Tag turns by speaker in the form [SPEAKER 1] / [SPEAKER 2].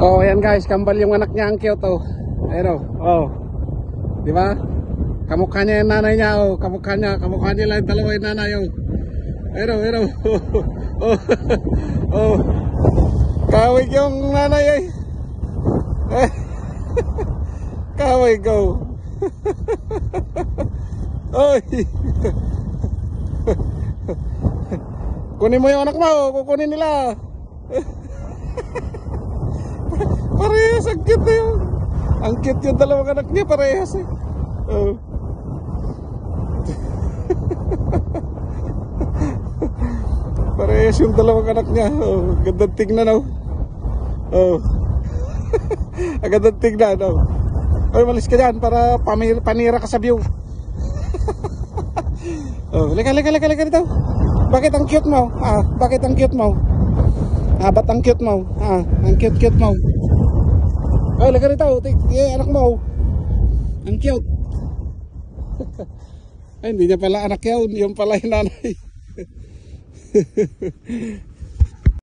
[SPEAKER 1] Oh, ayan guys, kambal yung anak niya, ang cute oh. Ayun oh. Di ba? Kamukha niya yung nanay niya oh. Kamukha niya lang dalawa yung nanay oh. Ayun. Oh. Oh. Kawig yung nanay eh. Kawig go. Oy. Kunin mo yung anak mo, kukunin nila. Parehas, ang cute na yun. Ang cute yung dalawang anak niya, parehas eh. Oh. Parehas yung dalawang anak niya. Oh, gandang tignan oh. Oh. Agandang tignan oh. Oy, malis ka dyan para panira ka sa view. Oh, lika dito. Bakit ang cute mo? Bakit ang cute mo? Ba't ang cute mo? Ang cute mo. Oy, lika dito. Anak mo. Ang cute. Ay, hindi niya pala anak yun. Yung pala yung nanay.